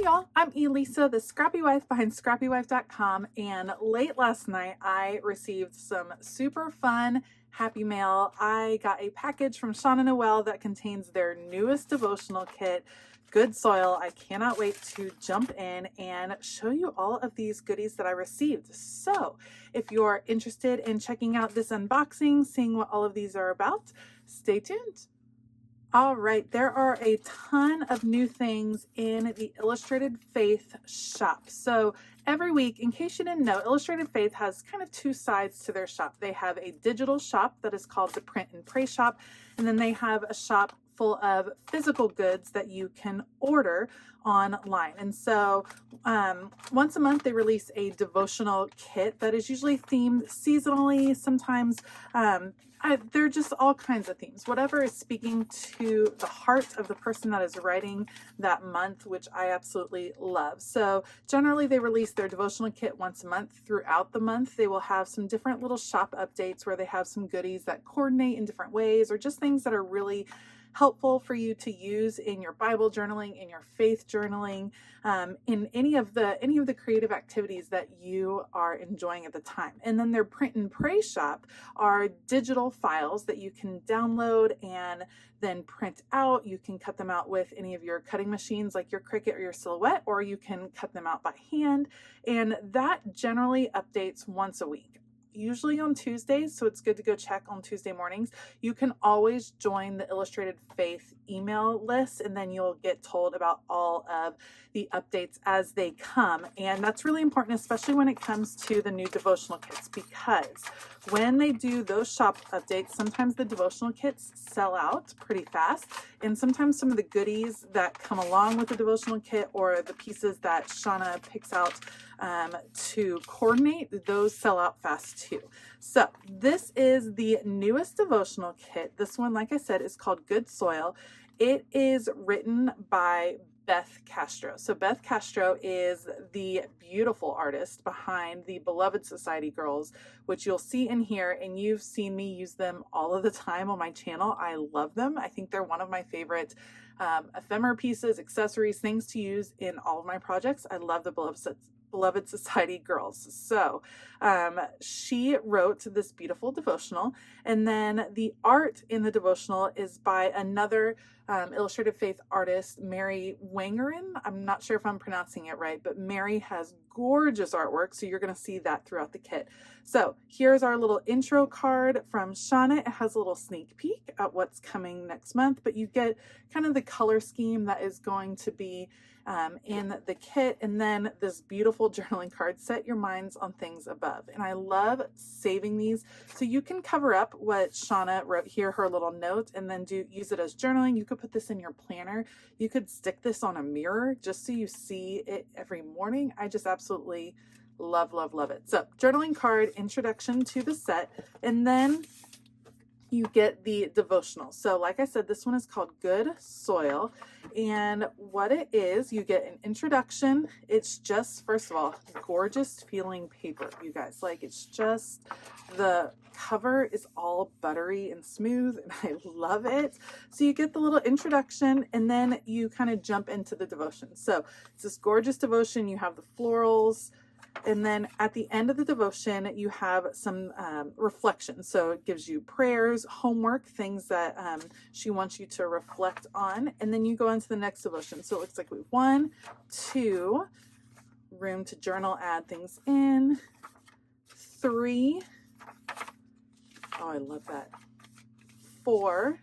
Hey y'all, I'm Elisa, the Scrappy Wife behind ScrappyWife.com, and late last night I received some super fun happy mail. I got a package from Shanna Noel that contains their newest devotional kit, Good Soil. I cannot wait to jump in and show you all of these goodies that I received. So if you're interested in checking out this unboxing, seeing what all of these are about, stay tuned. All right, there are a ton of new things in the Illustrated Faith shop. So every week, in case you didn't know, Illustrated Faith has kind of two sides to their shop. They have a digital shop that is called the Print and Pray shop, and then they have a shop full of physical goods that you can order online. And so once a month they release a devotional kit that is usually themed seasonally. Sometimes they're just all kinds of themes, whatever is speaking to the heart of the person that is writing that month, which I absolutely love. So generally they release their devotional kit once a month. Throughout the month they will have some different little shop updates where they have some goodies that coordinate in different ways, or just things that are really helpful for you to use in your Bible journaling, in your faith journaling, in any of the creative activities that you are enjoying at the time. And then their Print and Pray shop are digital files that you can download and then print out. You can cut them out with any of your cutting machines like your Cricut or your Silhouette, or you can cut them out by hand. And that generally updates once a week, usually on Tuesdays, so it's good to go check on Tuesday mornings. You can always join the Illustrated Faith email list, and then you'll get told about all of the updates as they come. And that's really important, especially when it comes to the new devotional kits, because when they do those shop updates, sometimes the devotional kits sell out pretty fast, and sometimes some of the goodies that come along with the devotional kit, or the pieces that Shanna picks out to coordinate, those sell out fast too. So this is the newest devotional kit. This one, like I said, is called Good Soil. It is written by Beth Castro. So Beth Castro is the beautiful artist behind the Beloved Society girls, which you'll see in here, and you've seen me use them all of the time on my channel. I love them. I think they're one of my favorite ephemera pieces, accessories, things to use in all of my projects. I love the Beloved Society girls. So she wrote this beautiful devotional, and then the art in the devotional is by another Illustrated Faith artist, Mary Wangerin. I'm not sure if I'm pronouncing it right, but Mary has gorgeous artwork, so you're going to see that throughout the kit. So here's our little intro card from Shanna. It has a little sneak peek at what's coming next month, but you get kind of the color scheme that is going to be in the kit, and then this beautiful journaling card, Set Your Minds on Things Above. And I love saving these so you can cover up what Shanna wrote here, her little note, and then use it as journaling. You could put this in your planner. You could stick this on a mirror just so you see it every morning. I just absolutely love, love, love it. So journaling card, introduction to the set, and then you get the devotional. So like I said, this one is called Good Soil, and what it is, you get an introduction. It's just, first of all, gorgeous feeling paper, you guys. Like, it's just, the cover is all buttery and smooth, and I love it. So you get the little introduction, and then you kind of jump into the devotion. So it's this gorgeous devotion. You have the florals, and then at the end of the devotion, you have some reflection. So it gives you prayers, homework, things that she wants you to reflect on. And then you go into the next devotion. So it looks like we have 1, 2, room to journal, add things in. 3, oh, I love that. 4,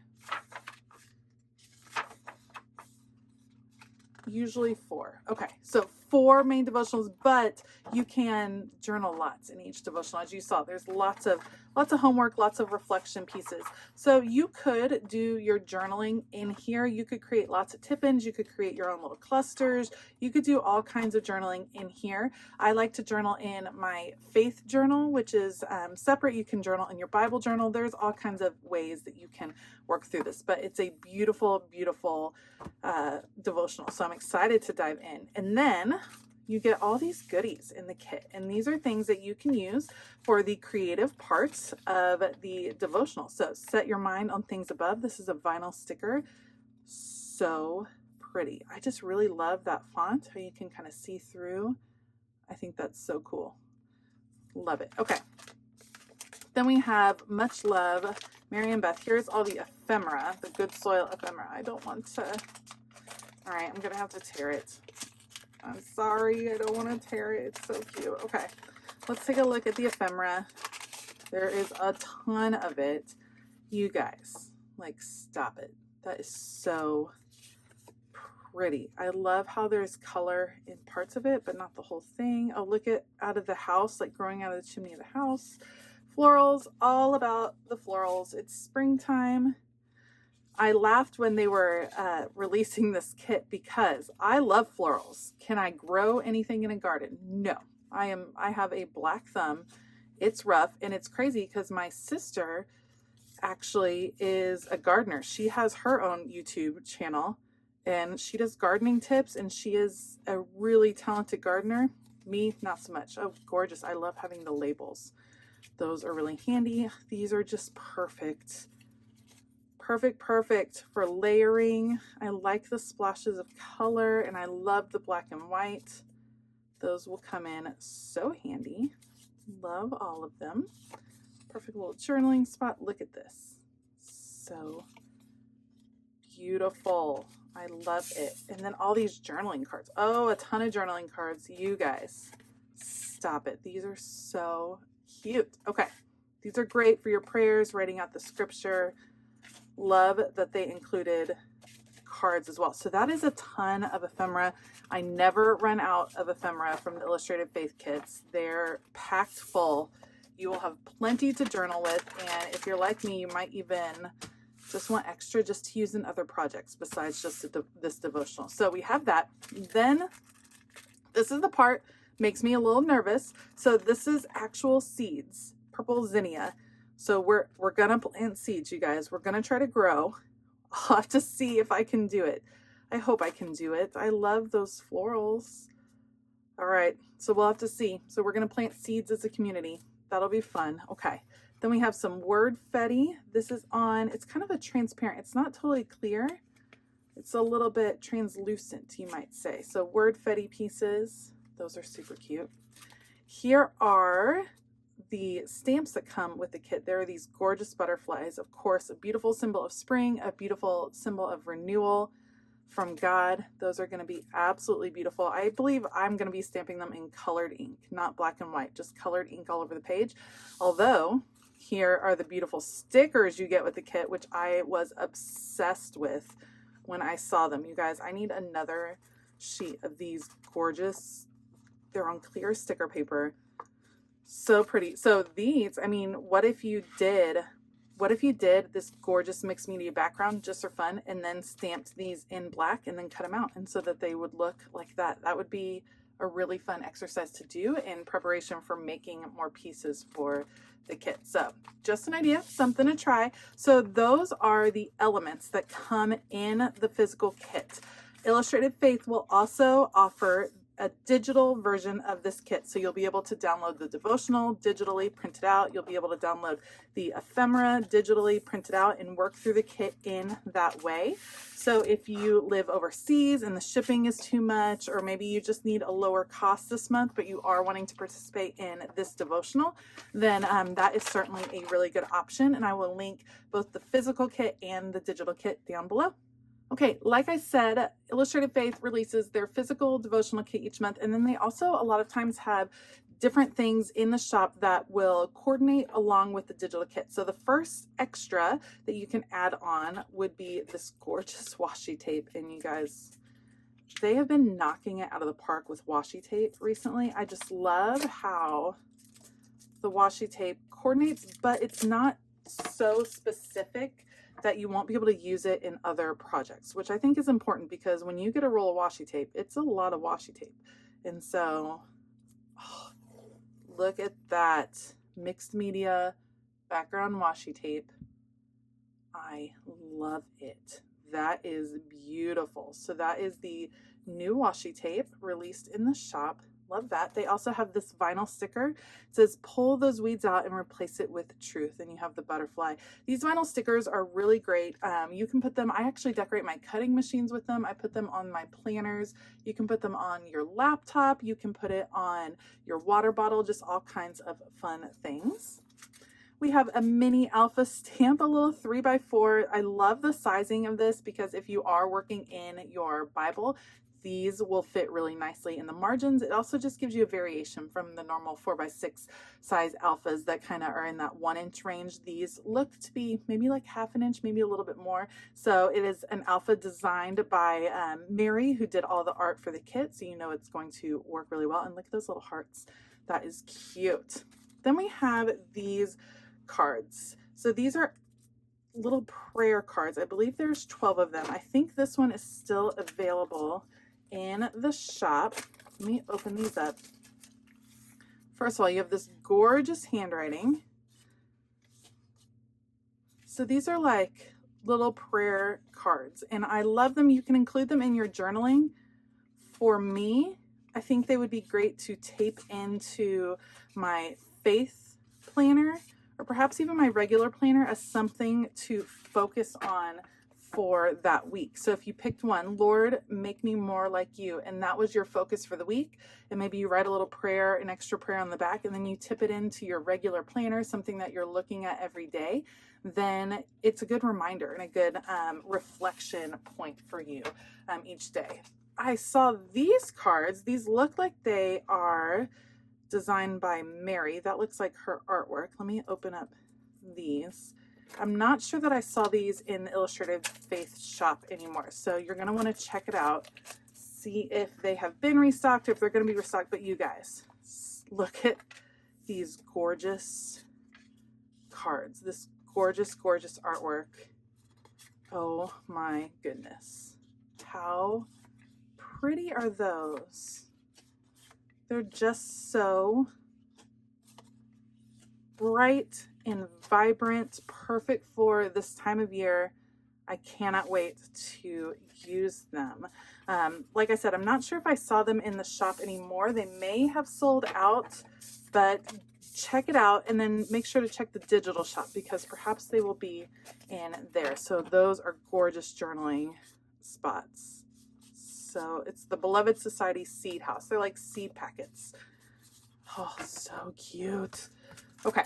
usually 4. Okay, so 4 main devotionals, but you can journal lots in each devotional. As you saw, there's lots of homework, lots of reflection pieces. So you could do your journaling in here. You could create lots of tip-ins. You could create your own little clusters. You could do all kinds of journaling in here. I like to journal in my faith journal, which is separate. You can journal in your Bible journal. There's all kinds of ways that you can work through this, but it's a beautiful, beautiful devotional. So I'm excited to dive in. And then you get all these goodies in the kit, and these are things that you can use for the creative parts of the devotional. So Set Your Mind on Things Above. This is a vinyl sticker. So pretty. I just really love that font, how you can kind of see through. I think that's so cool. Love it. Okay. Then we have Much Love, Mary and Beth. Here's all the ephemera, the Good Soil ephemera. I don't want to, all right, I'm going to have to tear it. I'm sorry, I don't want to tear it. It's so cute. Okay, let's take a look at the ephemera. There is a ton of it. You guys, like, stop it. That is so pretty. I love how there's color in parts of it, but not the whole thing. Oh, look at out of the house, like growing out of the chimney of the house. Florals, all about the florals. It's springtime. I laughed when they were releasing this kit because I love florals. Can I grow anything in a garden? No. I have a black thumb. It's rough, and it's crazy because my sister actually is a gardener. She has her own YouTube channel and she does gardening tips, and she is a really talented gardener. Me, not so much. Oh, gorgeous. I love having the labels. Those are really handy. These are just perfect. Perfect for layering. I like the splashes of color, and I love the black and white. Those will come in so handy. Love all of them. Perfect little journaling spot. Look at this. So beautiful. I love it. And then all these journaling cards. Oh, a ton of journaling cards. You guys, stop it. These are so cute. Okay. These are great for your prayers, writing out the scripture. Love that they included cards as well. So that is a ton of ephemera. I never run out of ephemera from the Illustrated Faith kits. They're packed full. You will have plenty to journal with, and if you're like me, you might even just want extra just to use in other projects besides just this devotional. So we have that. Then this is the part makes me a little nervous. So this is actual seeds, purple zinnia. So we're gonna plant seeds, you guys. We're gonna try to grow. I'll have to see if I can do it. I hope I can do it. I love those florals. All right, so we'll have to see. So we're gonna plant seeds as a community. That'll be fun. Okay. Then we have some word fetty. This is on, it's kind of a transparent, it's not totally clear. It's a little bit translucent, you might say. So word fetty pieces, those are super cute. Here are the stamps that come with the kit. There are these gorgeous butterflies. Of course, a beautiful symbol of spring, a beautiful symbol of renewal from God. Those are going to be absolutely beautiful. I believe I'm going to be stamping them in colored ink, not black and white, just colored ink all over the page. Although, here are the beautiful stickers you get with the kit, which I was obsessed with when I saw them. You guys, I need another sheet of these gorgeous, they're on clear sticker paper. So pretty. So these, I mean, what if you did this gorgeous mixed media background just for fun, and then stamped these in black and then cut them out, and so that they would look like that? That would be a really fun exercise to do in preparation for making more pieces for the kit. So just an idea, something to try. So those are the elements that come in the physical kit. Illustrated Faith will also offer a digital version of this kit. So you'll be able to download the devotional digitally, print it out. You'll be able to download the ephemera digitally, print it out, and work through the kit in that way. So if you live overseas and the shipping is too much, or maybe you just need a lower cost this month, but you are wanting to participate in this devotional, then that is certainly a really good option. And I will link both the physical kit and the digital kit down below. Okay, like I said, Illustrated Faith releases their physical devotional kit each month, and then they also a lot of times have different things in the shop that will coordinate along with the digital kit. So the first extra that you can add on would be this gorgeous washi tape, and you guys, they have been knocking it out of the park with washi tape recently. I just love how the washi tape coordinates, but it's not so specific that you won't be able to use it in other projects, which I think is important, because when you get a roll of washi tape, it's a lot of washi tape. And so, oh, look at that mixed media background washi tape. I love it. That is beautiful. So that is the new washi tape released in the shop. Love that. They also have this vinyl sticker. It says, pull those weeds out and replace it with truth. And you have the butterfly. These vinyl stickers are really great. You can put them, I actually decorate my cutting machines with them. I put them on my planners. You can put them on your laptop. You can put it on your water bottle, just all kinds of fun things. We have a mini alpha stamp, a little 3x4. I love the sizing of this because if you are working in your Bible, these will fit really nicely in the margins. It also just gives you a variation from the normal 4x6 size alphas that kind of are in that 1-inch range. These look to be maybe like half an inch, maybe a little bit more. So it is an alpha designed by Mary, who did all the art for the kit. So you know it's going to work really well. And look at those little hearts. That is cute. Then we have these cards. So these are little prayer cards. I believe there's 12 of them. I think this one is still available in the shop. Let me open these up. First of all, you have this gorgeous handwriting. So these are like little prayer cards, and I love them. You can include them in your journaling. For me, I think they would be great to tape into my faith planner, or perhaps even my regular planner, as something to focus on for that week. So if you picked one, Lord, make me more like you, and that was your focus for the week, and maybe you write a little prayer, an extra prayer on the back, and then you tip it into your regular planner, something that you're looking at every day, then it's a good reminder and a good reflection point for you each day. I saw these cards. These look like they are designed by Mary. That looks like her artwork. Let me open up these. I'm not sure that I saw these in the Illustrated Faith shop anymore. So you're going to want to check it out. See if they have been restocked or if they're going to be restocked. But you guys, look at these gorgeous cards. This gorgeous, gorgeous artwork. Oh my goodness. How pretty are those? They're just so bright and vibrant, perfect for this time of year. I cannot wait to use them. Like I said, I'm not sure if I saw them in the shop anymore. They may have sold out, but check it out and then make sure to check the digital shop because perhaps they will be in there. So those are gorgeous journaling spots. So it's the Beloved Society Seed House. They're like seed packets. Oh, so cute. Okay.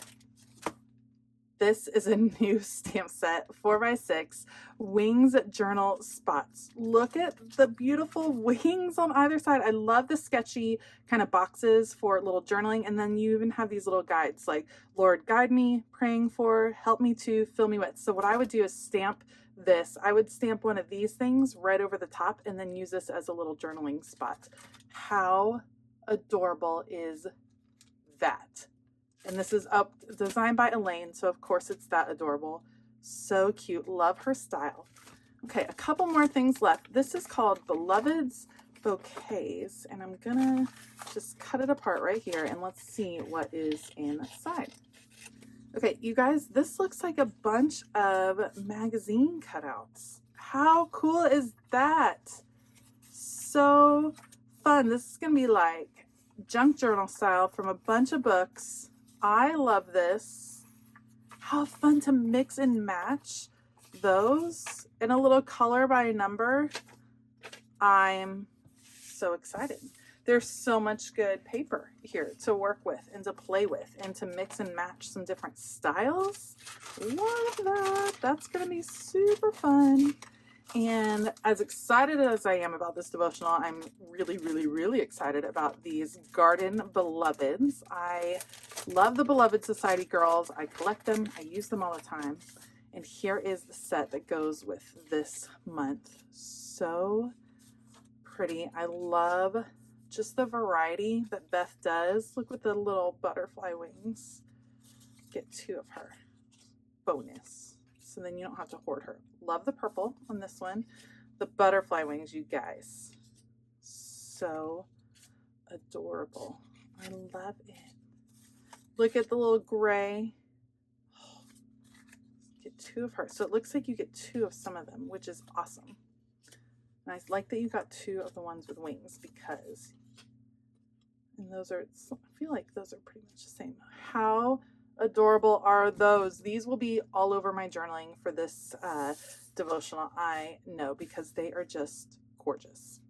This is a new stamp set, 4x6 wings journal spots. Look at the beautiful wings on either side. I love the sketchy kind of boxes for little journaling. And then you even have these little guides like, Lord, guide me, praying for, help me to, fill me with. So what I would do is stamp this. I would stamp one of these things right over the top and then use this as a little journaling spot. How adorable is that? And this is designed by Elaine, so of course it's that adorable. So cute. Love her style. Okay, a couple more things left. This is called Beloved's Bouquets, and I'm gonna just cut it apart right here and let's see what is inside. Okay, you guys, this looks like a bunch of magazine cutouts. How cool is that? So fun. This is gonna be like junk journal style from a bunch of books. I love this. How fun to mix and match those in a little color by number. I'm so excited. There's so much good paper here to work with and to play with and to mix and match some different styles. Love that. That's going to be super fun. And as excited as I am about this devotional, I'm really, really, really excited about these Garden Beloveds. I love the Beloved Society girls. I collect them. I use them all the time. And here is the set that goes with this month. So pretty. I love just the variety that Beth does. Look with the little butterfly wings. Get 2 of her. Bonus. So then you don't have to hoard her. Love the purple on this one. The butterfly wings, you guys. So adorable. I love it. Look at the little gray. Oh, get 2 of her. So it looks like you get 2 of some of them, which is awesome. And I like that you got 2 of the ones with wings because And those are, I feel like those are pretty much the same. How adorable are those? These will be all over my journaling for this devotional, I know, because they are just gorgeous.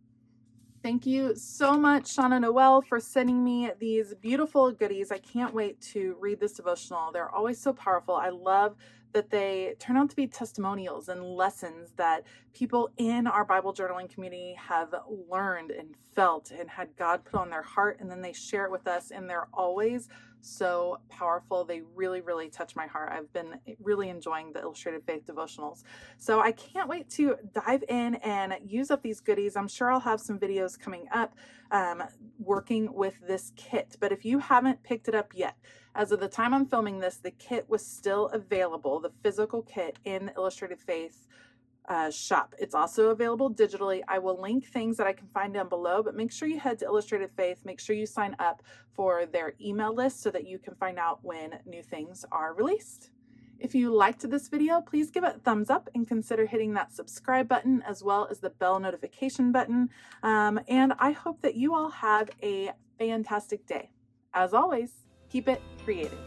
Thank you so much, Shanna Noel, for sending me these beautiful goodies. I can't wait to read this devotional. They're always so powerful. I love that they turn out to be testimonials and lessons that people in our Bible journaling community have learned and felt and had God put on their heart, and then they share it with us, and they're always so powerful. They really, really touch my heart. I've been really enjoying the Illustrated Faith devotionals. So I can't wait to dive in and use up these goodies. I'm sure I'll have some videos coming up working with this kit. But if you haven't picked it up yet, as of the time I'm filming this, the kit was still available, the physical kit in the Illustrated Faith shop. It's also available digitally. I will link things that I can find down below, but make sure you head to Illustrated Faith. Make sure you sign up for their email list so that you can find out when new things are released. If you liked this video, please give it a thumbs up and consider hitting that subscribe button as well as the bell notification button. And I hope that you all have a fantastic day. As always, keep it creative.